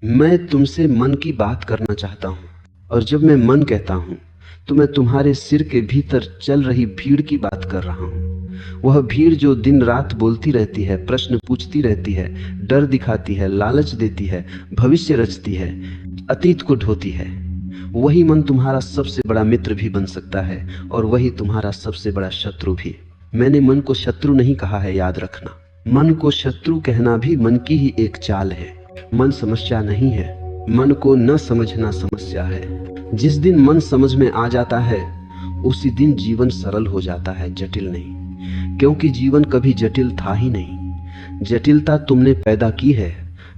मैं तुमसे मन की बात करना चाहता हूँ, और जब मैं मन कहता हूँ तो मैं तुम्हारे सिर के भीतर चल रही भीड़ की बात कर रहा हूँ। वह भीड़ जो दिन रात बोलती रहती है, प्रश्न पूछती रहती है, डर दिखाती है, लालच देती है, भविष्य रचती है, अतीत को ढोती है। वही मन तुम्हारा सबसे बड़ा मित्र भी बन सकता है, और वही तुम्हारा सबसे बड़ा शत्रु भी। मैंने मन को शत्रु नहीं कहा है, याद रखना। मन को शत्रु कहना भी मन की ही एक चाल है। मन समस्या नहीं है, मन को न समझना समस्या है। जिस दिन मन समझ में आ जाता है उसी दिन जीवन सरल हो जाता है, जटिल नहीं। क्योंकि जीवन कभी जटिल था ही नहीं। जटिलता तुमने पैदा की है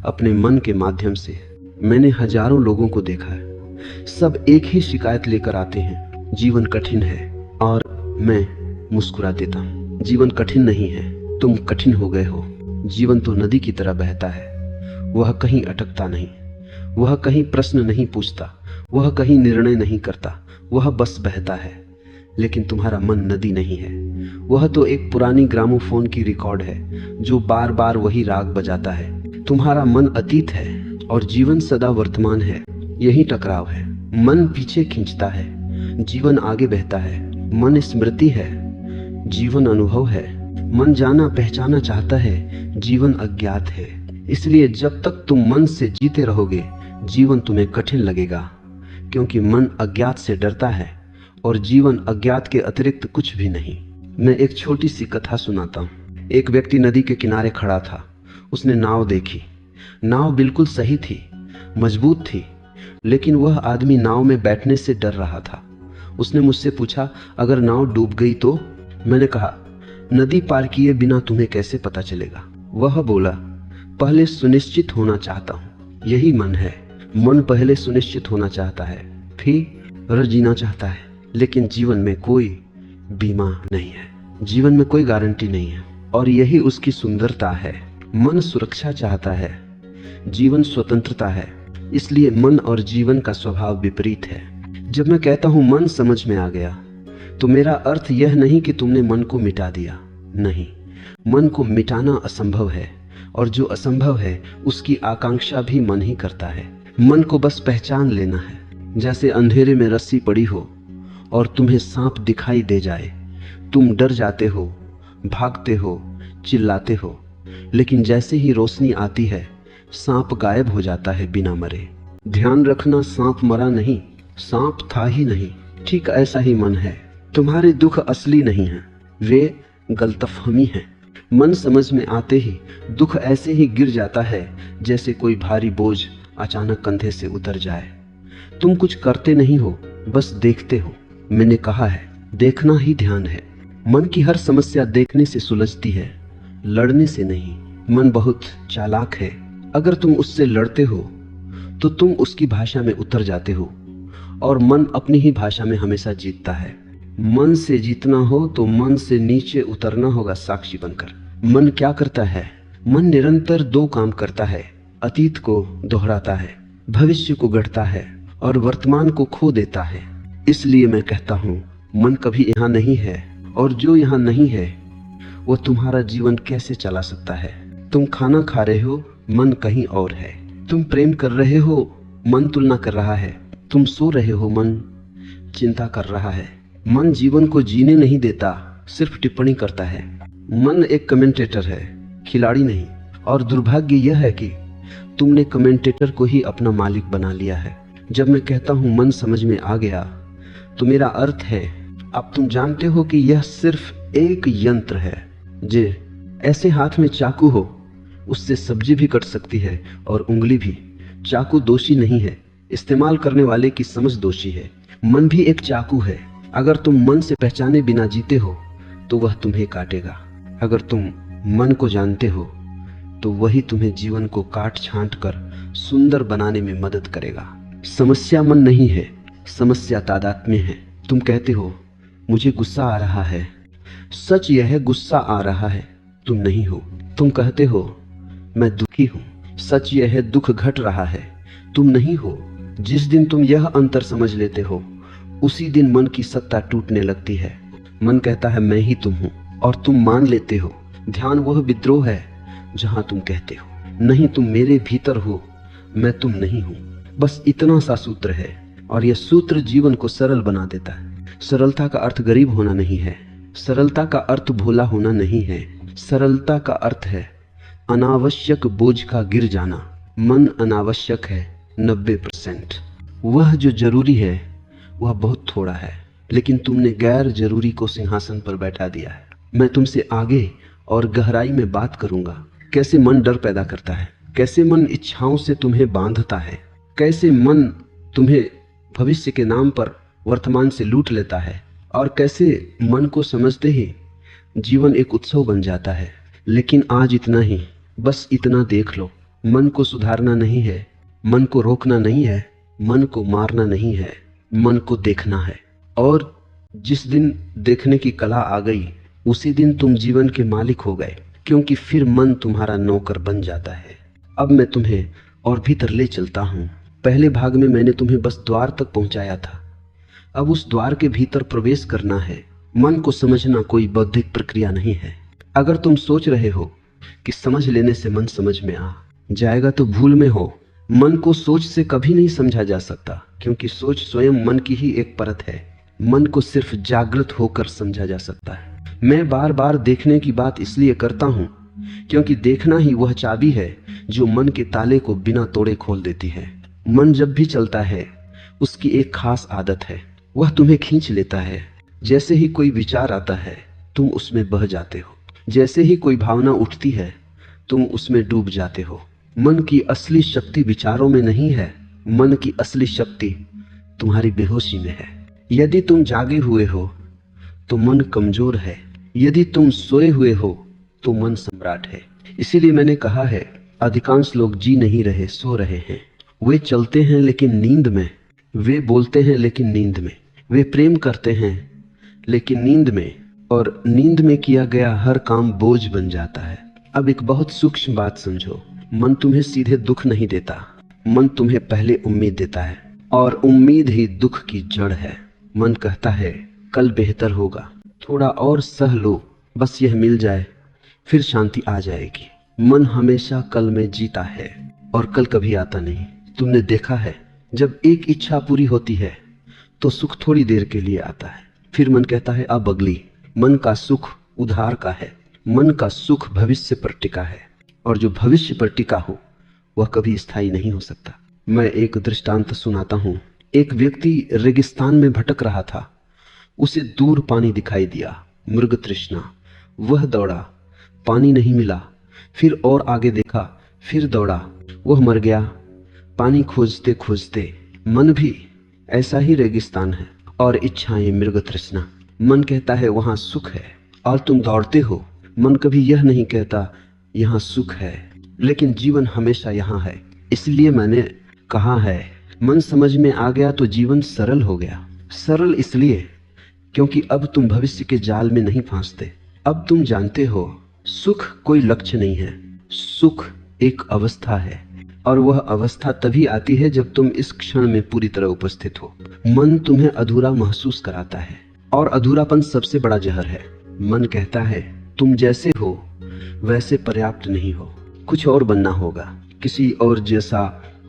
अपने मन के माध्यम से। मैंने हजारों लोगों को देखा है, सब एक ही शिकायत लेकर आते हैं, जीवन कठिन है। और मैं मुस्कुरा देता हूँ, जीवन कठिन नहीं है, तुम कठिन हो गए हो। जीवन तो नदी की तरह बहता है, वह कहीं अटकता नहीं, वह कहीं प्रश्न नहीं पूछता, वह कहीं निर्णय नहीं करता, वह बस बहता है। लेकिन तुम्हारा मन नदी नहीं है, वह तो एक पुरानी ग्रामोफोन की रिकॉर्ड है जो बार बार वही राग बजाता है। तुम्हारा मन अतीत है और जीवन सदा वर्तमान है, यही टकराव है। मन पीछे खींचता है, जीवन आगे बहता है। मन स्मृति है, जीवन अनुभव है। मन जाना पहचाना चाहता है, जीवन अज्ञात है। इसलिए जब तक तुम मन से जीते रहोगे जीवन तुम्हें कठिन लगेगा, क्योंकि मन अज्ञात से डरता है और जीवन अज्ञात के अतिरिक्त कुछ भी नहीं। मैं एक छोटी सी कथा सुनाता हूँ। एक व्यक्ति नदी के किनारे खड़ा था। उसने नाव देखी। नाव बिल्कुल सही थी, मजबूत थी, लेकिन वह आदमी नाव में बैठने से डर रहा था। उसने मुझसे पूछा, अगर नाव डूब गई तो? मैंने कहा, नदी पार किए बिना तुम्हें कैसे पता चलेगा? वह बोला, पहले सुनिश्चित होना चाहता हूँ। यही मन है। मन पहले सुनिश्चित होना चाहता है, फिर जीना चाहता है। लेकिन जीवन में कोई बीमा नहीं है, जीवन में कोई गारंटी नहीं है, और यही उसकी सुंदरता है। मन सुरक्षा चाहता है, जीवन स्वतंत्रता है। इसलिए मन और जीवन का स्वभाव विपरीत है। जब मैं कहता हूँ मन समझ में आ गया, तो मेरा अर्थ यह नहीं कि तुमने मन को मिटा दिया। नहीं, मन को मिटाना असंभव है, और जो असंभव है उसकी आकांक्षा भी मन ही करता है। मन को बस पहचान लेना है। जैसे अंधेरे में रस्सी पड़ी हो और तुम्हें सांप दिखाई दे जाए, तुम डर जाते हो, भागते हो, चिल्लाते हो, लेकिन जैसे ही रोशनी आती है सांप गायब हो जाता है बिना मरे। ध्यान रखना, सांप मरा नहीं, सांप था ही नहीं। ठीक ऐसा ही मन है। तुम्हारे दुख असली नहीं है, वे गलतफहमी है। मन समझ में आते ही दुख ऐसे ही गिर जाता है जैसे कोई भारी बोझ अचानक कंधे से उतर जाए। तुम कुछ करते नहीं हो, बस देखते हो। मैंने कहा है, देखना ही ध्यान है। मन की हर समस्या देखने से सुलझती है, लड़ने से नहीं। मन बहुत चालाक है। अगर तुम उससे लड़ते हो तो तुम उसकी भाषा में उतर जाते हो, और मन अपनी ही भाषा में हमेशा जीतता है। मन से जीतना हो तो मन से नीचे उतरना होगा, साक्षी बनकर। मन क्या करता है? मन निरंतर दो काम करता है, अतीत को दोहराता है, भविष्य को गढ़ता है, और वर्तमान को खो देता है। इसलिए मैं कहता हूँ, मन कभी यहाँ नहीं है, और जो यहाँ नहीं है वो तुम्हारा जीवन कैसे चला सकता है? तुम खाना खा रहे हो, मन कहीं और है। तुम प्रेम कर रहे हो, मन तुलना कर रहा है। तुम सो रहे हो, मन चिंता कर रहा है। मन जीवन को जीने नहीं देता, सिर्फ टिप्पणी करता है। मन एक कमेंटेटर है, खिलाड़ी नहीं। और दुर्भाग्य यह है कि तुमने कमेंटेटर को ही अपना मालिक बना लिया है। जब मैं कहता हूँ मन समझ में आ गया, तो मेरा अर्थ है, अब तुम जानते हो कि यह सिर्फ एक यंत्र है। जे ऐसे हाथ में चाकू हो, उससे सब्जी भी कट सकती है और उंगली भी। चाकू दोषी नहीं है, इस्तेमाल करने वाले की समझ दोषी है। मन भी एक चाकू है। अगर तुम मन से पहचाने बिना जीते हो तो वह तुम्हें काटेगा। अगर तुम मन को जानते हो तो वही तुम्हें जीवन को काट छांट कर सुंदर बनाने में मदद करेगा। समस्या मन नहीं है, समस्या तादात्म्य है। तुम कहते हो, मुझे गुस्सा आ रहा है। सच यह है, गुस्सा आ रहा है, तुम नहीं हो। तुम कहते हो, मैं दुखी हूँ। सच यह है, दुख घट रहा है, तुम नहीं हो। जिस दिन तुम यह अंतर समझ लेते हो, उसी दिन मन की सत्ता टूटने लगती है। मन कहता है, मैं ही तुम हूँ, और तुम मान लेते हो। ध्यान वह विद्रोह है जहां तुम कहते हो, नहीं, तुम मेरे भीतर हो, मैं तुम नहीं हूं। बस इतना सा सूत्र है और यह सूत्र जीवन को सरल बना देता है। सरलता का अर्थ गरीब होना नहीं है, सरलता का अर्थ भोला होना नहीं है, सरलता का अर्थ है अनावश्यक बोझ का गिर जाना। मन अनावश्यक है 90%। वह जो जरूरी है वह बहुत थोड़ा है, लेकिन तुमने गैर जरूरी को सिंहासन पर बैठा दिया है। मैं तुमसे आगे और गहराई में बात करूंगा। कैसे मन डर पैदा करता है, कैसे मन इच्छाओं से तुम्हें बांधता है, कैसे मन तुम्हें भविष्य के नाम पर वर्तमान से लूट लेता है, और कैसे मन को समझते ही जीवन एक उत्सव बन जाता है। लेकिन आज इतना ही, बस इतना देख लो, मन को सुधारना नहीं है, मन को रोकना नहीं है, मन को मारना नहीं है, मन को देखना है। और जिस दिन देखने की कला आ गई उसी दिन तुम जीवन के मालिक हो गए, क्योंकि फिर मन तुम्हारा नौकर बन जाता है। अब मैं तुम्हें और भीतर ले चलता हूँ। पहले भाग में मैंने तुम्हें बस द्वार तक पहुंचाया था, अब उस द्वार के भीतर प्रवेश करना है। मन को समझना कोई बौद्धिक प्रक्रिया नहीं है। अगर तुम सोच रहे हो कि समझ लेने से मन समझ में आ जाएगा तो भूल में हो। मन को सोच से कभी नहीं समझा जा सकता, क्योंकि सोच स्वयं मन की ही एक परत है। मन को सिर्फ जागृत होकर समझा जा सकता है। मैं बार बार देखने की बात इसलिए करता हूँ क्योंकि देखना ही वह चाबी है जो मन के ताले को बिना तोड़े खोल देती है। मन जब भी चलता है उसकी एक खास आदत है, वह तुम्हें खींच लेता है। जैसे ही कोई विचार आता है तुम उसमें बह जाते हो, जैसे ही कोई भावना उठती है तुम उसमें डूब जाते हो। मन की असली शक्ति विचारों में नहीं है, मन की असली शक्ति तुम्हारी बेहोशी में है। यदि तुम जागे हुए हो तो मन कमजोर है, यदि तुम सोए हुए हो तो मन सम्राट है। इसीलिए मैंने कहा है अधिकांश लोग जी नहीं रहे, सो रहे हैं। वे चलते हैं लेकिन नींद में, वे बोलते हैं लेकिन नींद में, वे प्रेम करते हैं लेकिन नींद में, और नींद में किया गया हर काम बोझ बन जाता है। अब एक बहुत सूक्ष्म बात समझो, मन तुम्हें सीधे दुख नहीं देता, मन तुम्हें पहले उम्मीद देता है, और उम्मीद ही दुख की जड़ है। मन कहता है कल बेहतर होगा, थोड़ा और सह लो, बस यह मिल जाए फिर शांति आ जाएगी। मन हमेशा कल में जीता है और कल कभी आता नहीं। तुमने देखा है जब एक इच्छा पूरी होती है तो सुख थोड़ी देर के लिए आता है, फिर मन कहता है अब अगली। मन का सुख उधार का है, मन का सुख भविष्य पर टिका है, और जो भविष्य पर टिका हो वह कभी स्थायी नहीं हो सकता। मैं एक दृष्टांत सुनाता हूँ। एक व्यक्ति रेगिस्तान में भटक रहा था, उसे दूर पानी दिखाई दिया, मृग तृष्णा। वह दौड़ा, पानी नहीं मिला, फिर और आगे देखा, फिर दौड़ा, वह मर गया। पानी खोजते खोजते मन भी ऐसा ही रेगिस्तान है, और इच्छाएं मृग तृष्णा। मन कहता है वहां सुख है और तुम दौड़ते हो। मन कभी यह नहीं कहता यहाँ सुख है, लेकिन जीवन हमेशा यहाँ है। इसलिए मैंने कहा है मन समझ में आ गया तो जीवन सरल हो गया। सरल इसलिए क्योंकि अब तुम भविष्य के जाल में नहीं फांसते। अब तुम जानते हो सुख कोई लक्ष्य नहीं है, सुख एक अवस्था है, और वह अवस्था तभी आती है जब तुम इस क्षण में पूरी तरह उपस्थित हो। मन तुम्हें अधूरा महसूस कराता है, और अधूरापन सबसे बड़ा जहर है। मन कहता है तुम जैसे हो वैसे पर्याप्त नहीं हो, कुछ और बनना होगा, किसी और जैसा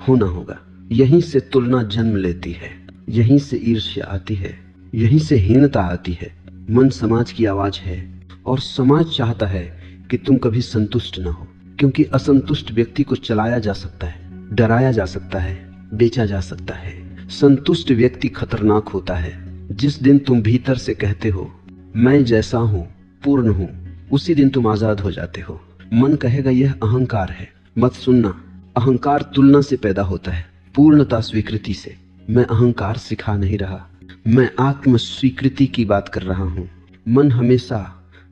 होना होगा। यहीं से तुलना जन्म लेती है, यहीं से ईर्ष्या आती है, यहीं से हीनता आती है। मन समाज की आवाज है, और समाज चाहता है कि तुम कभी संतुष्ट न हो, क्योंकि असंतुष्ट व्यक्ति को चलाया जा सकता है, डराया जा सकता है, बेचा जा सकता है। संतुष्ट व्यक्ति खतरनाक होता है। जिस दिन तुम भीतर से कहते हो मैं जैसा हूं, पूर्ण हूं, उसी दिन तुम आजाद हो जाते हो। मन कहेगा यह अहंकार है, मत सुनना। अहंकार तुलना से पैदा होता है, पूर्णता स्वीकृति से। मैं अहंकार सिखा नहीं रहा, मैं आत्म स्वीकृति की बात कर रहा हूं। मन हमेशा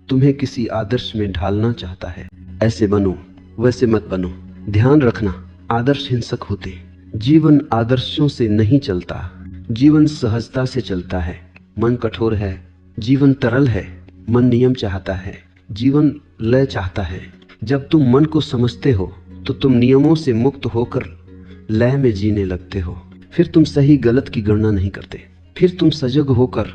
तुम्हें किसी आदर्श में ढालना चाहता है, ऐसे बनो, वैसे मत बनो। ध्यान रखना, आदर्श हिंसक होते। जीवन आदर्शों से नहीं चलता, जीवन सहजता से चलता है। मन कठोर है, जीवन तरल है। मन नियम चाहता है, जीवन लय चाहता है। जब तुम मन को समझते हो तो तुम नियमों से मुक्त होकर लय में जीने लगते हो। फिर तुम सही गलत की गणना नहीं करते, फिर तुम सजग होकर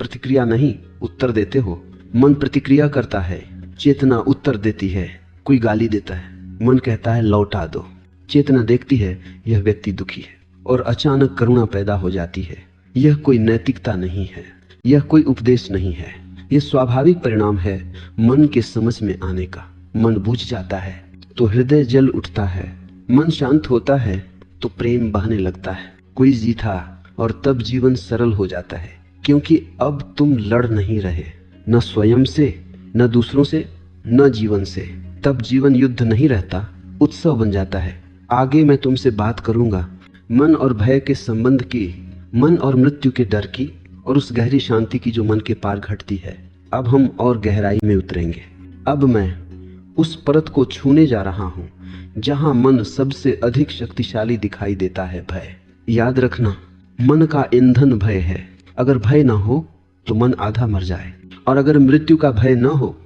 प्रतिक्रिया नहीं उत्तर देते हो। मन प्रतिक्रिया करता है, चेतना उत्तर देती है। कोई गाली देता है, मन कहता है लौटा दो। चेतना देखती है यह व्यक्ति दुखी है और अचानक करुणा पैदा हो जाती है। यह कोई नैतिकता नहीं है, यह कोई उपदेश नहीं है, यह स्वाभाविक परिणाम है मन के समझ में आने का। मन बुझ जाता है तो हृदय जल उठता है, मन शांत होता है तो प्रेम बहने लगता है। कोई जीता और तब जीवन सरल हो जाता है, क्योंकि अब तुम लड़ नहीं रहे, न स्वयं से, न दूसरों से, न जीवन से। तब जीवन युद्ध नहीं रहता, उत्सव बन जाता है। आगे मैं तुमसे बात करूंगा मन और भय के संबंध की, मन और मृत्यु के डर की, और उस गहरी शांति की जो मन के पार घटती है। अब हम और गहराई में उतरेंगे। अब मैं उस परत को छूने जा रहा हूं जहां मन सबसे अधिक शक्तिशाली दिखाई देता है, भय। याद रखना, मन का ईंधन भय है। अगर भय ना हो तो मन आधा मर जाए, और अगर मृत्यु का भय न हो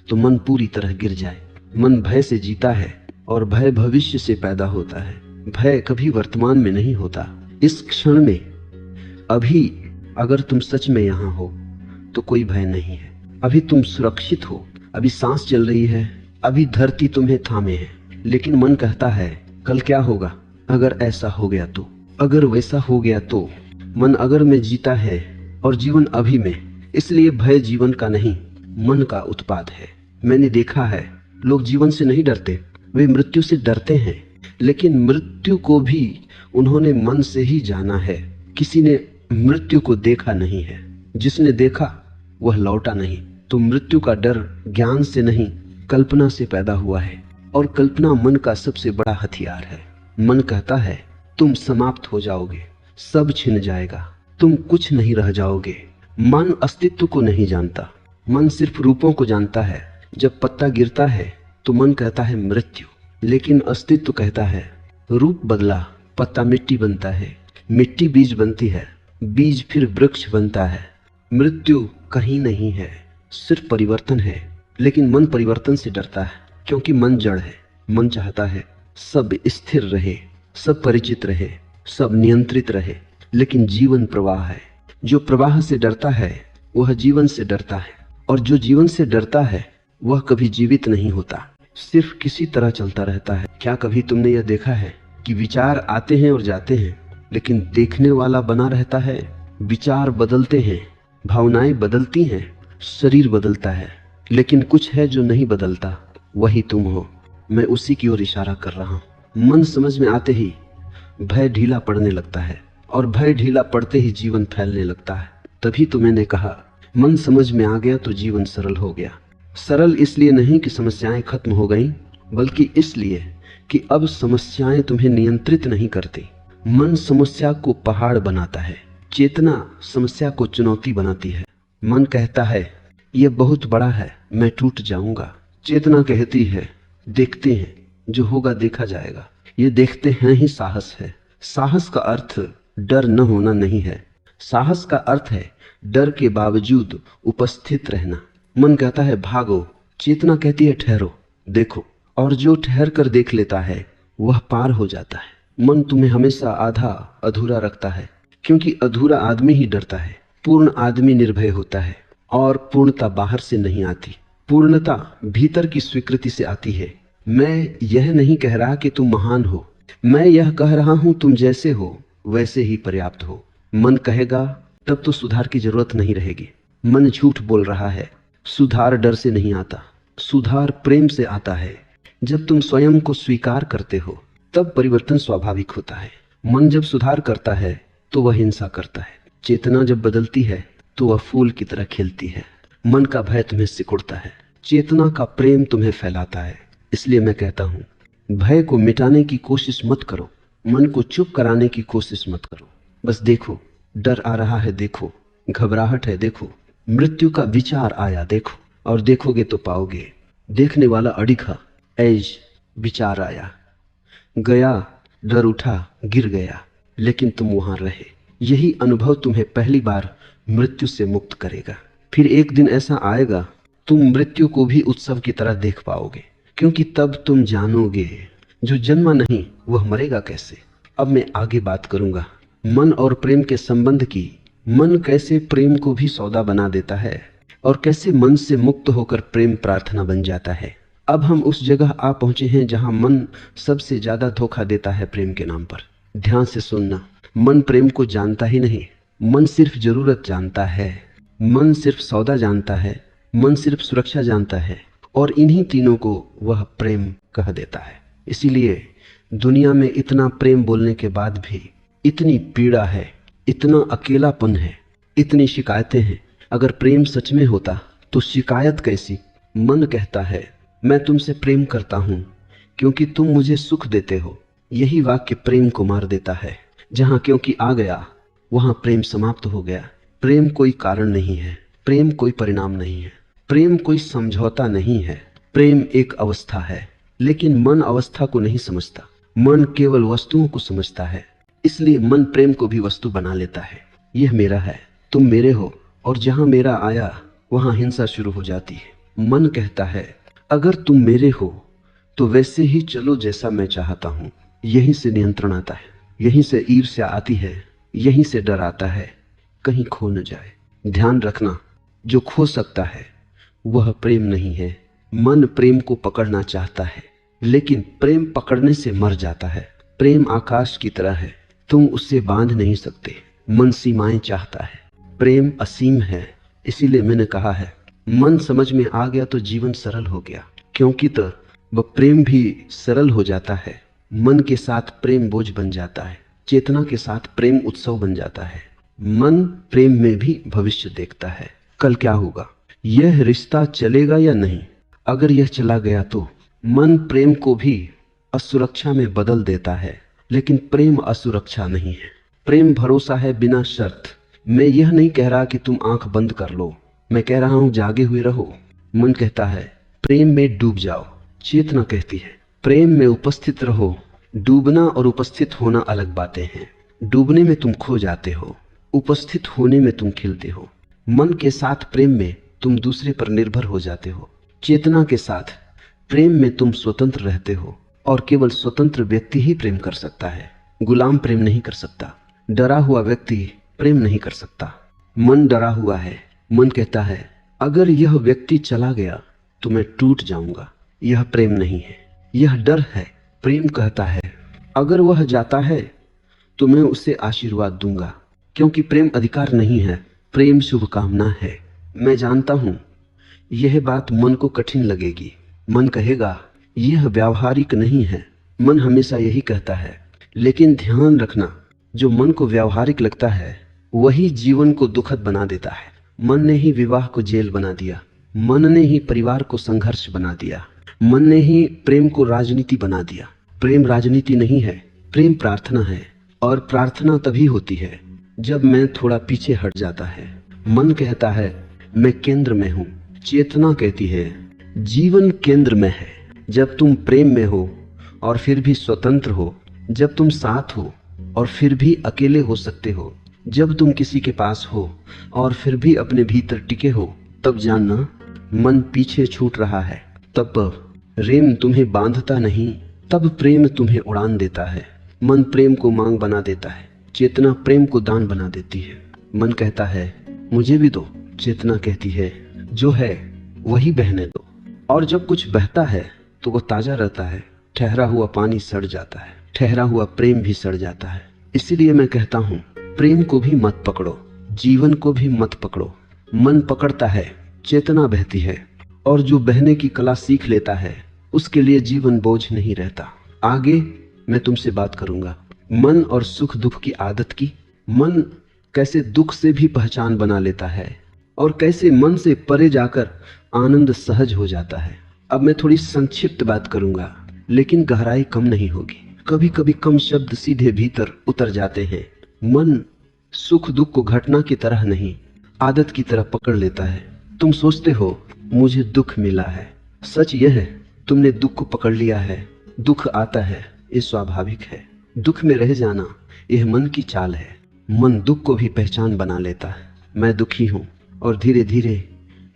तो मन पूरी तरह गिर जाए। मन भय से जीता है और भय भविष्य से पैदा होता है। भय कभी वर्तमान में नहीं होता। इस क्षण में, अभी अगर तुम सच में यहां हो तो कोई भय नहीं है। अभी तुम सुरक्षित हो, अभी सांस चल रही है, अभी धरती तुम्हें थामे है। लेकिन मन कहता है कल क्या होगा, अगर ऐसा हो गया तो, अगर वैसा हो गया तो। मन अगर में जीता है और जीवन अभी में, इसलिए भय जीवन का नहीं, मन का उत्पाद है। मैंने देखा है लोग जीवन से नहीं डरते, वे मृत्यु से डरते हैं। लेकिन मृत्यु को भी उन्होंने मन से ही जाना है। किसी ने मृत्यु को देखा नहीं है, जिसने देखा वह लौटा नहीं। तो मृत्यु का डर ज्ञान से नहीं, कल्पना से पैदा हुआ है, और कल्पना मन का सबसे बड़ा हथियार है। मन कहता है तुम समाप्त हो जाओगे, सब छिन जाएगा, तुम कुछ नहीं रह जाओगे। मन अस्तित्व को नहीं जानता, मन सिर्फ रूपों को जानता है। जब पत्ता गिरता है तो मन कहता है मृत्यु, लेकिन अस्तित्व कहता है रूप बदला, पत्ता मिट्टी बनता है, मिट्टी बीज बनती है, बीज फिर वृक्ष बनता है। मृत्यु कहीं नहीं है, सिर्फ परिवर्तन है। लेकिन मन परिवर्तन से डरता है, क्योंकि मन जड़ है। मन चाहता है सब स्थिर रहे, सब परिचित रहे, सब नियंत्रित रहे। लेकिन जीवन प्रवाह है, जो प्रवाह से डरता है वह जीवन से डरता है, और जो जीवन से डरता है वह कभी जीवित नहीं होता, सिर्फ किसी तरह चलता रहता है। क्या कभी तुमने यह देखा है कि विचार आते हैं और जाते हैं, लेकिन देखने वाला बना रहता है? विचार बदलते हैं, भावनाएं बदलती हैं, शरीर बदलता है, लेकिन कुछ है जो नहीं बदलता, वही तुम हो। मैं उसी की ओर इशारा कर रहा हूं। मन समझ में आते ही भय ढीला पड़ने लगता है, और भय ढीला पड़ते ही जीवन फैलने लगता है। तभी तो मैंने कहा मन समझ में आ गया तो जीवन सरल हो गया। सरल इसलिए नहीं कि समस्याएं खत्म हो गईं, बल्कि इसलिए कि अब समस्याएं तुम्हें नियंत्रित नहीं करती। मन समस्या को पहाड़ बनाता है, चेतना समस्या को चुनौती बनाती है। मन कहता है यह बहुत बड़ा है, मैं टूट जाऊंगा। चेतना कहती है देखते हैं, जो होगा देखा जाएगा। ये देखते हैं ही साहस है। साहस का अर्थ डर न होना नहीं है, साहस का अर्थ है डर के बावजूद उपस्थित रहना। मन कहता है भागो, चेतना कहती है ठहरो, देखो। और जो ठहर कर देख लेता है वह पार हो जाता है। मन तुम्हें हमेशा आधा अधूरा रखता है, क्योंकि अधूरा आदमी ही डरता है। पूर्ण आदमी निर्भय होता है, और पूर्णता बाहर से नहीं आती, पूर्णता भीतर की स्वीकृति से आती है। मैं यह नहीं कह रहा कि तुम महान हो, मैं यह कह रहा हूं तुम जैसे हो वैसे ही पर्याप्त हो। मन कहेगा तब तो सुधार की जरूरत नहीं रहेगी। मन झूठ बोल रहा है। सुधार डर से नहीं आता, सुधार प्रेम से आता है। जब तुम स्वयं को स्वीकार करते हो तब परिवर्तन स्वाभाविक होता है। मन जब सुधार करता है तो वह हिंसा करता है। चेतना जब बदलती है तो वह फूल की तरह खिलती है। मन का भय तुम्हें सिकुड़ता है, चेतना का प्रेम तुम्हें फैलाता है। इसलिए मैं कहता हूं भय को मिटाने की कोशिश मत करो, मन को चुप कराने की कोशिश मत करो। बस देखो डर आ रहा है, देखो घबराहट है, देखो मृत्यु का विचार आया, देखो। और देखोगे तो पाओगे। देखने वाला अड़िखा, ऐज विचार आया, गया, डर उठा, गिर गया, लेकिन तुम वहां रहे। यही अनुभव तुम्हें पहली बार मृत्यु से मुक्त करेगा। फिर एक दिन ऐसा आएगा तुम मृत्यु को भी उत्सव की तरह देख पाओगे, क्योंकि तब तुम जानोगे जो जन्मा नहीं वह मरेगा कैसे। अब मैं आगे बात करूंगा मन और प्रेम के संबंध की। मन कैसे प्रेम को भी सौदा बना देता है, और कैसे मन से मुक्त होकर प्रेम प्रार्थना बन जाता है। अब हम उस जगह आ पहुंचे हैं जहां मन सबसे ज्यादा धोखा देता है प्रेम के नाम पर। ध्यान से सुनना, मन प्रेम को जानता ही नहीं। मन सिर्फ जरूरत जानता है, मन सिर्फ सौदा जानता है, मन सिर्फ सुरक्षा जानता है, और इन्हीं तीनों को वह प्रेम कह देता है। इसीलिए दुनिया में इतना प्रेम बोलने के बाद भी इतनी पीड़ा है, इतना अकेलापन है, इतनी शिकायतें हैं। अगर प्रेम सच में होता तो शिकायत कैसी। मन कहता है मैं तुमसे प्रेम करता हूं क्योंकि तुम मुझे सुख देते हो। यही वाक्य प्रेम को मार देता है। जहां क्योंकि आ गया वहां प्रेम समाप्त हो गया। प्रेम कोई कारण नहीं है, प्रेम कोई परिणाम नहीं है, प्रेम कोई समझौता नहीं है। प्रेम एक अवस्था है, लेकिन मन अवस्था को नहीं समझता। मन केवल वस्तुओं को समझता है, इसलिए मन प्रेम को भी वस्तु बना लेता है। यह मेरा है, तुम मेरे हो, और जहां मेरा आया वहां हिंसा शुरू हो जाती है। मन कहता है अगर तुम मेरे हो तो वैसे ही चलो जैसा मैं चाहता हूं। यहीं से नियंत्रण आता है, यहीं से ईर्ष्या आती है, यहीं से डर आता है कहीं खो न जाए। ध्यान रखना, जो खो सकता है वह प्रेम नहीं है। मन प्रेम को पकड़ना चाहता है, लेकिन प्रेम पकड़ने से मर जाता है। प्रेम आकाश की तरह है, तुम उससे बांध नहीं सकते। मन सीमाएं चाहता है, प्रेम असीम है। इसीलिए मैंने कहा है मन समझ में आ गया तो जीवन सरल हो गया, क्योंकि तो वह प्रेम भी सरल हो जाता है। मन के साथ प्रेम बोझ बन जाता है, चेतना के साथ प्रेम उत्सव बन जाता है। मन प्रेम में भी भविष्य देखता है, कल क्या होगा, यह रिश्ता चलेगा या नहीं। अगर यह चला गया तो मन प्रेम को भी असुरक्षा में बदल देता है, लेकिन प्रेम असुरक्षा नहीं है। प्रेम भरोसा है बिना शर्त। मैं यह नहीं कह रहा कि तुम आंख बंद कर लो, मैं कह रहा हूं जागे हुए रहो। मन कहता है प्रेम में डूब जाओ, चेतना कहती है प्रेम में उपस्थित रहो। डूबना और उपस्थित होना अलग बातें हैं। डूबने में तुम खो जाते हो, उपस्थित होने में तुम खिलते हो। मन के साथ प्रेम में तुम दूसरे पर निर्भर हो जाते हो। चेतना के साथ प्रेम में तुम स्वतंत्र रहते हो, और केवल स्वतंत्र व्यक्ति ही प्रेम कर सकता है। गुलाम प्रेम नहीं कर सकता, डरा हुआ व्यक्ति प्रेम नहीं कर सकता। मन डरा हुआ है, मन कहता है अगर यह व्यक्ति चला गया तो मैं टूट जाऊंगा। यह प्रेम नहीं है, यह डर है। प्रेम कहता है अगर वह जाता है तो मैं उसे आशीर्वाद दूंगा, क्योंकि प्रेम अधिकार नहीं है, प्रेम शुभकामना है। मैं जानता हूं यह बात मन को कठिन लगेगी। मन कहेगा यह व्यावहारिक नहीं है। मन हमेशा यही कहता है, लेकिन ध्यान रखना, जो मन को व्यावहारिक लगता है वही जीवन को दुखद बना देता है। मन ने ही विवाह को जेल बना दिया, मन ने ही परिवार को संघर्ष बना दिया, मन ने ही प्रेम को राजनीति बना दिया। प्रेम राजनीति नहीं है, प्रेम प्रार्थना है, और प्रार्थना तभी होती है जब मैं थोड़ा पीछे हट जाता है। मन कहता है मैं केंद्र में हूं, चेतना कहती है जीवन केंद्र में है। जब तुम प्रेम में हो और फिर भी स्वतंत्र हो, जब तुम साथ हो और फिर भी अकेले हो सकते हो, जब तुम किसी के पास हो और फिर भी अपने भीतर टिके हो, तब जानना मन पीछे छूट रहा है। तब प्रेम तुम्हें बांधता नहीं, तब प्रेम तुम्हें उड़ान देता है। मन प्रेम को मांग बना देता है, चेतना प्रेम को दान बना देती है। मन कहता है मुझे भी दो, चेतना कहती है जो है वही बहने दो। और जब कुछ बहता है तो वो ताजा रहता है। ठहरा हुआ पानी सड़ जाता है, ठहरा हुआ प्रेम भी सड़ जाता है। इसीलिए मैं कहता हूँ प्रेम को भी मत पकड़ो, जीवन को भी मत पकड़ो। मन पकड़ता है, चेतना बहती है, और जो बहने की कला सीख लेता है उसके लिए जीवन बोझ नहीं रहता। आगे मैं तुमसे बात करूंगा मन और सुख दुख की आदत की। मन कैसे दुख से भी पहचान बना लेता है और कैसे मन से परे जाकर आनंद सहज हो जाता है। अब मैं थोड़ी संक्षिप्त बात करूंगा, लेकिन गहराई कम नहीं होगी। कभी कभी कम शब्द सीधे भीतर उतर जाते हैं। मन सुख दुख को घटना की तरह नहीं, आदत की तरह पकड़ लेता है। तुम सोचते हो मुझे दुख मिला है, सच यह है तुमने दुख को पकड़ लिया है। दुख आता है, ये स्वाभाविक है। दुख में रह जाना यह मन की चाल है। मन दुख को भी पहचान बना लेता है, मैं दुखी हूं, और धीरे धीरे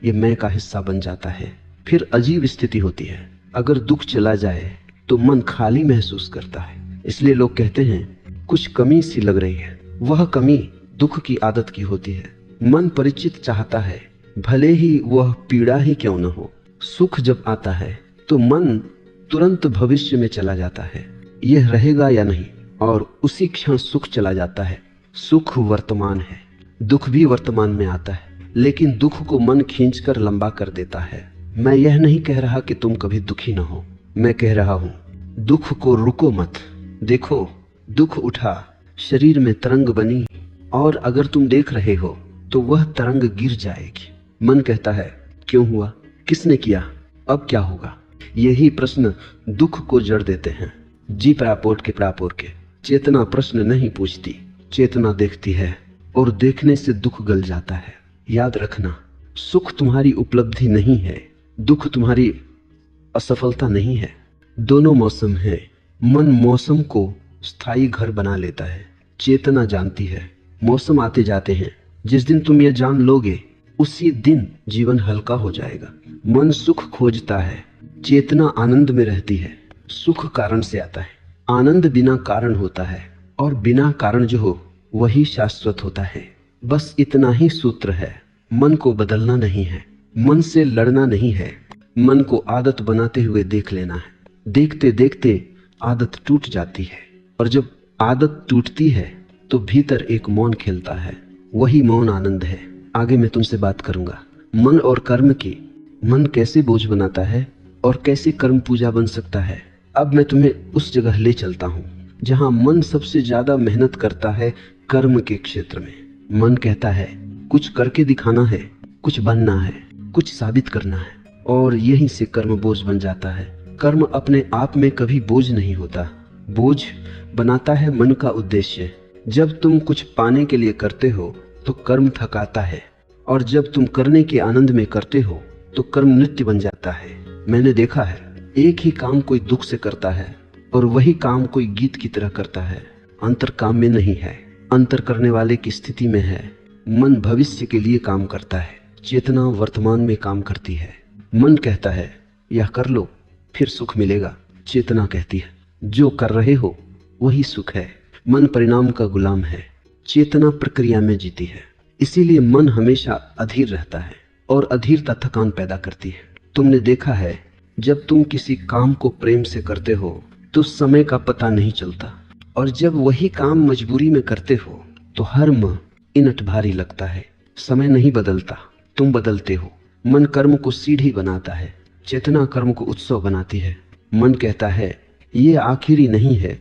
ये मैं का हिस्सा बन जाता है। फिर अजीब स्थिति होती है, अगर दुख चला जाए तो मन खाली महसूस करता है। इसलिए लोग कहते हैं कुछ कमी सी लग रही है। वह कमी दुख की आदत की होती है। मन परिचित चाहता है, भले ही वह पीड़ा ही क्यों न हो। सुख जब आता है तो मन तुरंत भविष्य में चला जाता है, यह रहेगा या नहीं, और उसी क्षण सुख चला जाता है। सुख वर्तमान है, दुख भी वर्तमान में आता है, लेकिन दुख को मन खींचकर लंबा कर देता है। मैं यह नहीं कह रहा कि तुम कभी दुखी न हो, मैं कह रहा हूं दुख को रुको मत। देखो, दुख उठा, शरीर में तरंग बनी, और अगर तुम देख रहे हो तो वह तरंग गिर जाएगी। मन कहता है क्यों हुआ, किसने किया, अब क्या होगा। यही प्रश्न दुख को जड़ देते हैं। जी प्रापोट के चेतना प्रश्न नहीं पूछती, चेतना देखती है, और देखने से दुख गल जाता है। याद रखना, सुख तुम्हारी उपलब्धि नहीं है, दुख तुम्हारी असफलता नहीं है। दोनों मौसम है। मन मौसम को स्थायी घर बना लेता है, चेतना जानती है मौसम आते जाते हैं। जिस दिन तुम यह जान लोगे उसी दिन जीवन हल्का हो जाएगा। मन सुख खोजता है, चेतना आनंद में रहती है। सुख कारण से आता है, आनंद बिना कारण होता है, और बिना कारण जो हो वही शाश्वत होता है। बस इतना ही सूत्र है। मन को बदलना नहीं है, मन से लड़ना नहीं है, मन को आदत बनाते हुए देख लेना है। देखते देखते आदत टूट जाती है, और जब आदत टूटती है तो भीतर एक मौन खिलता है, वही मौन आनंद है। आगे मैं तुमसे बात करूंगा मन और कर्म की। मन कैसे बोझ बनाता है और कैसे कर्म पूजा बन सकता है। अब मैं तुम्हें उस जगह ले चलता हूँ जहाँ मन सबसे ज्यादा मेहनत करता है, कर्म के क्षेत्र में। मन कहता है कुछ करके दिखाना है, कुछ बनना है, कुछ साबित करना है, और यहीं से कर्म बोझ बन जाता है। कर्म अपने आप में कभी बोझ नहीं होता, बोझ बनाता है मन का उद्देश्य। जब तुम कुछ पाने के लिए करते हो तो कर्म थकाता है, और जब तुम करने के आनंद में करते हो तो कर्म नृत्य बन जाता है। मैंने देखा है, एक ही काम कोई दुख से करता है और वही काम कोई गीत की तरह करता है। अंतर काम में नहीं है, अंतर करने वाले की स्थिति में है। मन भविष्य के लिए काम करता है, चेतना वर्तमान में काम करती है। मन कहता है यह कर लो फिर सुख मिलेगा, चेतना कहती है जो कर रहे हो वही सुख है। मन परिणाम का गुलाम है, चेतना प्रक्रिया में जीती है। इसीलिए मन हमेशा अधीर रहता है, और अधीरता थकान पैदा करती है। तुमने देखा है, जब तुम किसी काम को प्रेम से करते हो तो समय का पता नहीं चलता, और जब वही काम मजबूरी में करते हो तो हर मिनट भारी लगता है। समय नहीं बदलता, तुम बदलते हो। मन कर्म को सीढ़ी बनाता है, चेतना कर्म को उत्सव बनाती है। मन कहता है ये आखिरी नहीं है,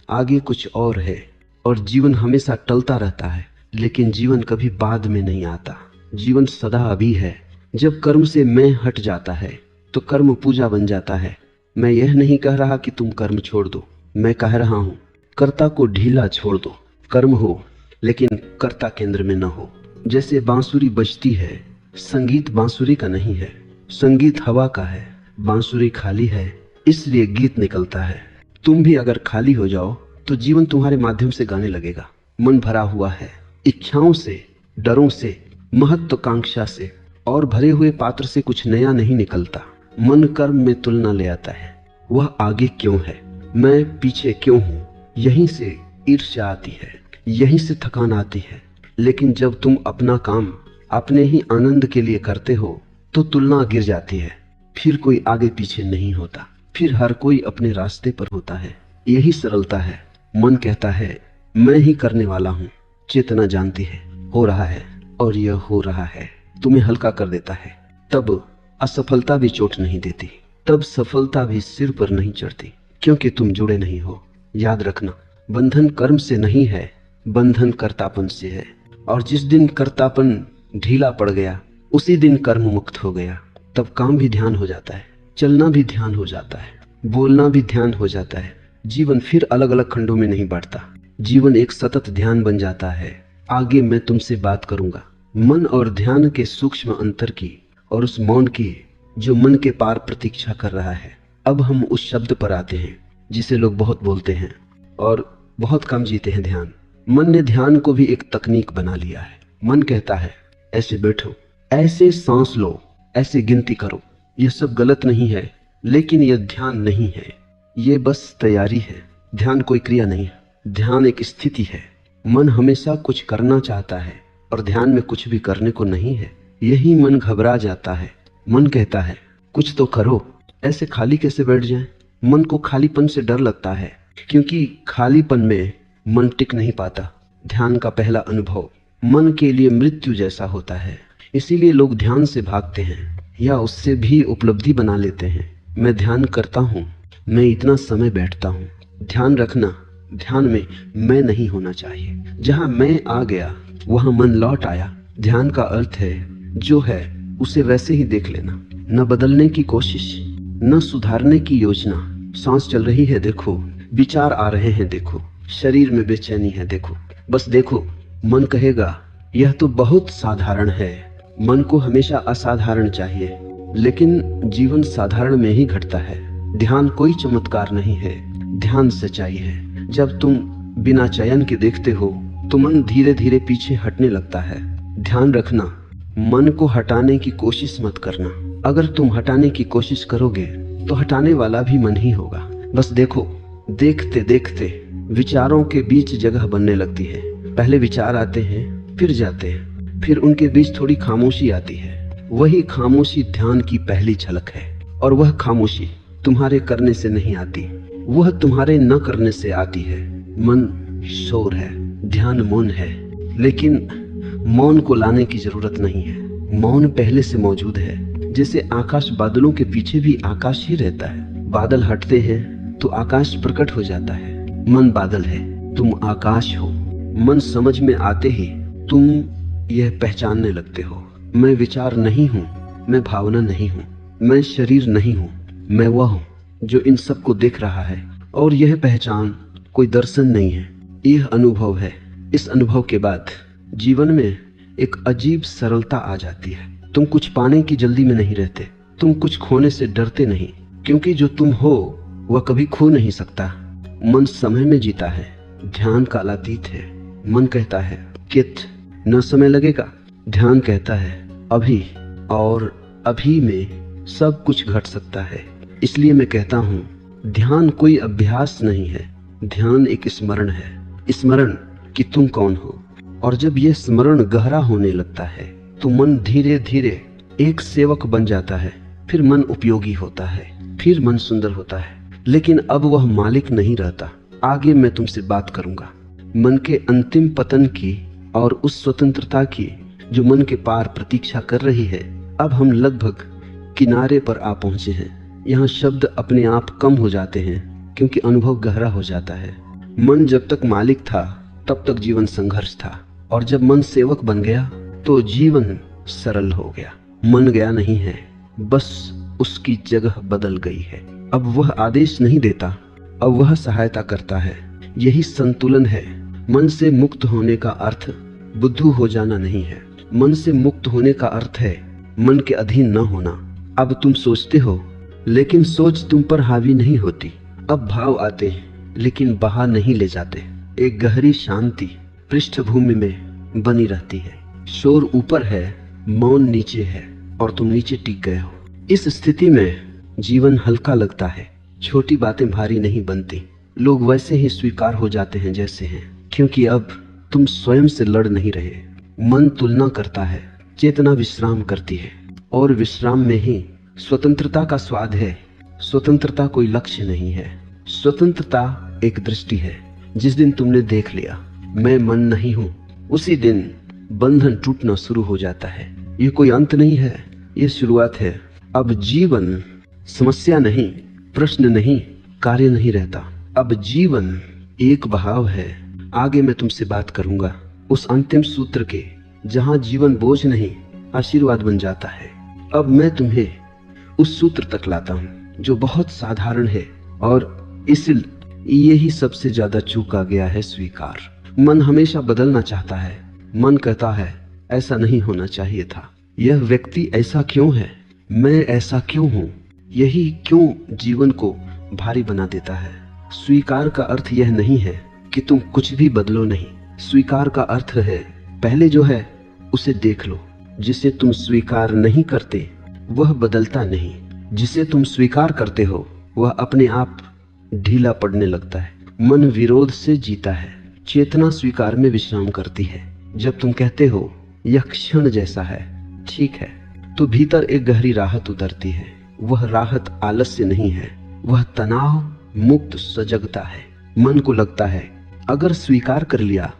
आगे कुछ और है। और जीवन हमेशा टलता रहता है, लेकिन जीवन कभी बाद में नहीं आता, जीवन सदा अभी है। जब कर्म से मैं हट जाता है तो कर्म पूजा बन जाता है। मैं यह नहीं कह रहा कि तुम कर्म छोड़ दो, मैं कह रहा हूँ कर्ता को ढीला छोड़ दो। कर्म हो लेकिन कर्ता केंद्र में न हो। जैसे बांसुरी बजती है, संगीत बांसुरी का नहीं है, संगीत हवा का है, बांसुरी खाली है इसलिए गीत निकलता है। तुम भी अगर खाली हो जाओ तो जीवन तुम्हारे माध्यम से गाने लगेगा। मन भरा हुआ है इच्छाओं से, डरों से, महत्वाकांक्षा से, और भरे हुए पात्र से कुछ नया नहीं निकलता। मन कर्म में तुलना ले आता है, वह आगे क्यों है, मैं पीछे क्यों हूँ। यहीं से ईर्ष्या आती है, यहीं से थकान आती है। लेकिन जब तुम अपना काम अपने ही आनंद के लिए करते हो तो तुलना गिर जाती है, फिर कोई आगे पीछे नहीं होता, फिर हर कोई अपने रास्ते पर होता है। यही सरलता है। मन कहता है मैं ही करने वाला हूँ, चेतना जानती है हो रहा है, और यह हो रहा है तुम्हें हल्का कर देता है। तब असफलता भी चोट नहीं देती, तब सफलता भी सिर पर नहीं चढ़ती, क्योंकि तुम जुड़े नहीं हो। याद रखना, बंधन कर्म से नहीं है, बंधन कर्तापन से है। और जिस दिन कर्तापन ढीला पड़ गया उसी दिन कर्म मुक्त हो गया। तब काम भी ध्यान हो जाता है, चलना भी ध्यान हो जाता है, बोलना भी ध्यान हो जाता है। जीवन फिर अलग अलग खंडों में नहीं बढ़ता, जीवन एक सतत ध्यान बन जाता है। आगे मैं तुमसे बात करूंगा मन और ध्यान के सूक्ष्म अंतर की, और उस मौन की जो मन के पार प्रतीक्षा कर रहा है। अब हम उस शब्द पर आते हैं जिसे लोग बहुत बोलते हैं और बहुत कम जीते हैं, ध्यान। मन ने ध्यान को भी एक तकनीक बना लिया है। मन कहता है ऐसे बैठो, ऐसे सांस लो, ऐसे गिनती करो। यह सब गलत नहीं है, लेकिन यह ध्यान नहीं है, ये बस तैयारी है। ध्यान कोई क्रिया नहीं है, ध्यान एक स्थिति है। मन हमेशा कुछ करना चाहता है और ध्यान में कुछ भी करने को नहीं है। यही मन घबरा जाता है। मन कहता है कुछ तो करो, ऐसे खाली कैसे बैठ जाएं? मन को खालीपन से डर लगता है, क्योंकि खालीपन में मन टिक नहीं पाता। ध्यान का पहला अनुभव मन के लिए मृत्यु जैसा होता है, इसीलिए लोग ध्यान से भागते हैं या उससे भी उपलब्धि बना लेते हैं। मैं ध्यान करता हूँ, मैं इतना समय बैठता हूँ। ध्यान रखना, ध्यान में मैं नहीं होना चाहिए। जहाँ मैं आ गया वहाँ मन लौट आया। ध्यान का अर्थ है जो है उसे वैसे ही देख लेना, न बदलने की कोशिश, न सुधारने की योजना। सांस चल रही है देखो, विचार आ रहे हैं देखो, शरीर में बेचैनी है देखो, बस देखो। मन कहेगा यह तो बहुत साधारण है। मन को हमेशा असाधारण चाहिए, लेकिन जीवन साधारण में ही घटता है। ध्यान कोई चमत्कार नहीं है, ध्यान सच्चाई है। जब तुम बिना चयन के देखते हो तो मन धीरे धीरे पीछे हटने लगता है। ध्यान रखना, मन को हटाने की कोशिश मत करना। अगर तुम हटाने की कोशिश करोगे तो हटाने वाला भी मन ही होगा। बस देखो, देखते देखते विचारों के बीच जगह बनने लगती है। पहले विचार आते हैं, फिर जाते हैं, फिर उनके बीच थोड़ी खामोशी आती है। वही खामोशी ध्यान की पहली झलक है। और वह खामोशी तुम्हारे करने से नहीं आती, वह तुम्हारे न करने से आती है। मन शोर है, ध्यान मौन है, लेकिन मौन को लाने की जरूरत नहीं है। मौन पहले से मौजूद है। जैसे आकाश बादलों के पीछे भी आकाश ही रहता है। बादल हटते हैं तो आकाश प्रकट हो जाता है। मन बादल है, तुम आकाश हो। मन समझ में आते ही तुम यह पहचानने लगते हो, मैं विचार नहीं हूँ, मैं भावना नहीं हूँ, मैं शरीर नहीं हूँ, मैं वह हूँ जो इन सबको देख रहा है। और यह पहचान कोई दर्शन नहीं है, यह अनुभव है। इस अनुभव के बाद जीवन में एक अजीब सरलता आ जाती है। तुम कुछ पाने की जल्दी में नहीं रहते, तुम कुछ खोने से डरते नहीं, क्योंकि जो तुम हो वह कभी खो नहीं सकता। मन समय में जीता है, ध्यान कालातीत है। मन कहता है कित न समय लगेगा, ध्यान कहता है अभी, और अभी में सब कुछ घट सकता है। इसलिए मैं कहता हूँ ध्यान कोई अभ्यास नहीं है, ध्यान एक स्मरण है। स्मरण कि तुम कौन हो। और जब यह स्मरण गहरा होने लगता है तो मन धीरे धीरे एक सेवक बन जाता है। फिर मन उपयोगी होता है, फिर मन सुंदर होता है, लेकिन अब वह मालिक नहीं रहता। आगे मैं तुमसे बात करूंगा मन के अंतिम पतन की और उस स्वतंत्रता की जो मन के पार प्रतीक्षा कर रही है। अब हम लगभग किनारे पर आ पहुंचे हैं। यहाँ शब्द अपने आप कम हो जाते हैं क्योंकि अनुभव गहरा हो जाता है। मन जब तक मालिक था तब तक जीवन संघर्ष था, और जब मन सेवक बन गया तो जीवन सरल हो गया। मन गया नहीं है, बस उसकी जगह बदल गई है। अब वह आदेश नहीं देता, अब वह सहायता करता है। यही संतुलन है। मन से मुक्त होने का अर्थ बुद्धू हो जाना नहीं है। मन से मुक्त होने का अर्थ है मन के अधीन न होना। अब तुम सोचते हो लेकिन सोच तुम पर हावी नहीं होती। अब भाव आते हैं लेकिन बहा नहीं ले जाते। एक गहरी शांति पृष्ठभूमि में बनी रहती है। शोर ऊपर है, मौन नीचे है, और तुम नीचे टिक गए हो। इस स्थिति में जीवन हल्का लगता है, छोटी बातें भारी नहीं बनती। लोग वैसे ही स्वीकार हो जाते हैं जैसे हैं, क्योंकि अब तुम स्वयं से लड़ नहीं रहे। मन तुलना करता है, चेतना विश्राम करती है, और विश्राम में ही स्वतंत्रता का स्वाद है। स्वतंत्रता कोई लक्ष्य नहीं है, स्वतंत्रता एक दृष्टि है। जिस दिन तुमने देख लिया मैं मन नहीं हूँ, उसी दिन बंधन टूटना शुरू हो जाता है। ये कोई अंत नहीं है, ये शुरुआत है। अब जीवन समस्या नहीं, प्रश्न नहीं, कार्य नहीं रहता। अब जीवन एक बहाव है। आगे मैं तुमसे बात करूंगा उस अंतिम सूत्र के, जहां जीवन बोझ नहीं आशीर्वाद बन जाता है। अब मैं तुम्हें उस सूत्र तक लाता हूं जो बहुत साधारण है, और इसलिए यही सबसे ज्यादा चूका गया है, स्वीकार। मन हमेशा बदलना चाहता है। मन कहता है ऐसा नहीं होना चाहिए था, यह व्यक्ति ऐसा क्यों है, मैं ऐसा क्यों हूं। यही क्यों जीवन को भारी बना देता है। स्वीकार का अर्थ यह नहीं है कि तुम कुछ भी बदलो नहीं। स्वीकार का अर्थ है पहले जो है उसे देख लो। जिसे तुम स्वीकार नहीं करते वह बदलता नहीं, जिसे तुम स्वीकार करते हो वह अपने आप ढीला पड़ने लगता है। मन विरोध से जीता है, चेतना स्वीकार में विश्राम करती है। जब तुम कहते हो यह क्षण जैसा है, ठीक है, तो भीतर एक गहरी राहत उतरती है। वह राहत आलस्य नहीं है, वह तनाव मुक्त सजगता है। मन को लगता है अगर स्वीकार कर लिया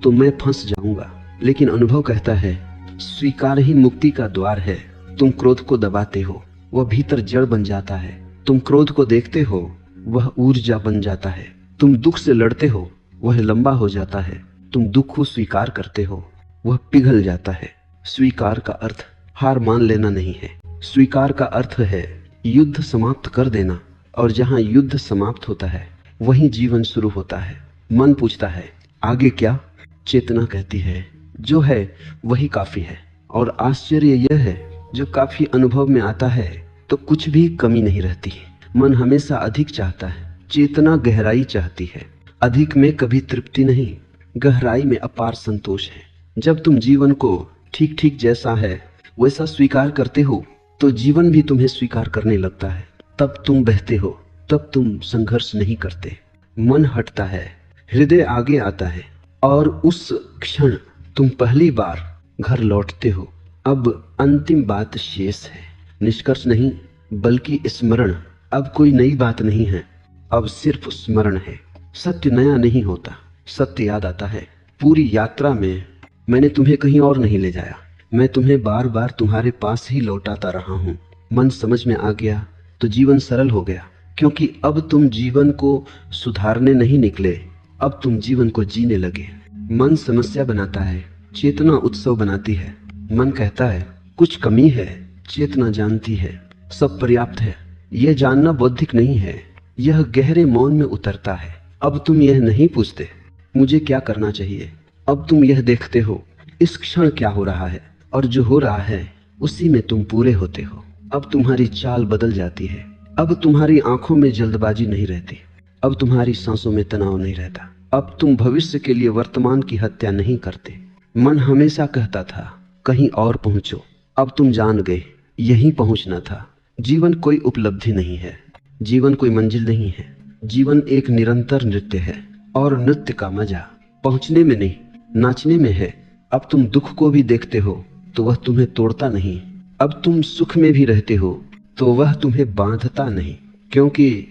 तो मैं फंस जाऊंगा, लेकिन अनुभव कहता है स्वीकार ही मुक्ति का द्वार है। तुम क्रोध को दबाते हो, वह भीतर जड़ बन जाता है। तुम क्रोध को देखते हो, वह ऊर्जा बन जाता है। तुम दुख से लड़ते हो, वह लंबा हो जाता है। तुम दुख को स्वीकार करते हो, वह पिघल जाता है। स्वीकार का अर्थ हार मान लेना नहीं है। स्वीकार का अर्थ है युद्ध समाप्त कर देना, और जहां युद्ध समाप्त होता है वहीं जीवन शुरू होता है। मन पूछता है आगे क्या? चेतना कहती है जो है वही काफी है। और आश्चर्य यह है जो काफी अनुभव में आता है तो कुछ भी कमी नहीं रहती। मन हमेशा अधिक चाहता है, चेतना गहराई चाहती है। अधिक में कभी तृप्ति नहीं, गहराई में अपार संतोष है। जब तुम जीवन को ठीक ठीक जैसा है वैसा स्वीकार करते हो तो जीवन भी तुम्हें स्वीकार करने लगता है। तब तुम बहते हो, तब तुम संघर्ष नहीं करते। मन हटता है, हृदय आगे आता है, और उस क्षण तुम पहली बार घर लौटते हो। अब अंतिम बात शेष है, निष्कर्ष नहीं बल्कि स्मरण। अब कोई नई बात नहीं है, अब सिर्फ स्मरण है। सत्य नया नहीं होता, सत्य याद आता है। पूरी यात्रा में मैंने तुम्हें कहीं और नहीं ले जाया, मैं तुम्हें बार बार तुम्हारे पास ही लौटाता रहा हूँ। मन समझ में आ गया तो जीवन सरल हो गया, क्योंकि अब तुम जीवन को सुधारने नहीं निकले, अब तुम जीवन को जीने लगे। मन समस्या बनाता है, चेतना उत्सव बनाती है। मन कहता है कुछ कमी है, चेतना जानती है सब पर्याप्त है। यह जानना बौद्धिक नहीं है, यह गहरे मौन में उतरता है। अब तुम यह नहीं पूछते मुझे क्या करना चाहिए, अब तुम यह देखते हो इस क्षण क्या हो रहा है, और जो हो रहा है उसी में तुम पूरे होते हो। अब तुम्हारी चाल बदल जाती है, अब तुम्हारी आंखों में जल्दबाजी नहीं रहती, अब तुम्हारी सांसों में तनाव नहीं रहता, अब तुम भविष्य के लिए वर्तमान की हत्या नहीं करते। मन हमेशा कहता था कहीं और पहुंचो, अब तुम जान गए यहीं पहुंचना था। जीवन कोई उपलब्धि नहीं है, जीवन कोई मंजिल नहीं है, जीवन एक निरंतर नृत्य है, और नृत्य का मजा पहुंचने में नहीं नाचने में है। अब तुम दुख को भी देखते हो तो वह तुम्हें तोड़ता नहीं, अब तुम सुख में भी रहते हो तो वह तुम्हें बांधता नहीं, क्योंकि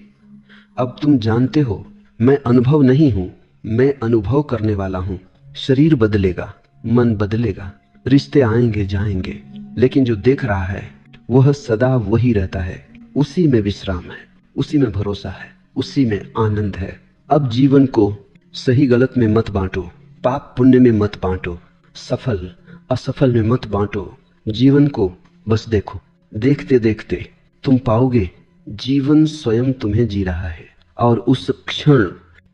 अब तुम जानते हो मैं अनुभव नहीं हूं, मैं अनुभव करने वाला हूं। शरीर बदलेगा, मन बदलेगा, रिश्ते आएंगे जाएंगे, लेकिन जो देख रहा है वह सदा वही रहता है। उसी में विश्राम है, उसी में भरोसा है, उसी में आनंद है। अब जीवन को सही गलत में मत बांटो, पाप पुण्य में मत बांटो, सफल असफल में मत बांटो। जीवन को बस देखो, देखते देखते तुम पाओगे जीवन स्वयं तुम्हें जी रहा है। और उस क्षण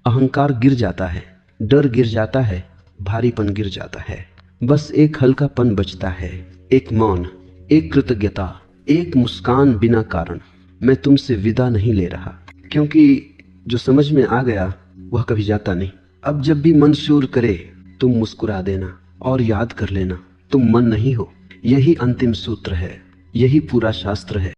अहंकार गिर जाता है, डर गिर जाता है, भारीपन गिर जाता है। बस एक हल्कापन बचता है, एक मौन, एक कृतज्ञता, एक मुस्कान बिना कारण। मैं तुमसे विदा नहीं ले रहा, क्योंकि जो समझ में आ गया वह कभी जाता नहीं। अब जब भी मन शोर करे तुम मुस्कुरा देना और याद कर लेना तुम मन नहीं हो। यही अंतिम सूत्र है, यही पूरा शास्त्र है।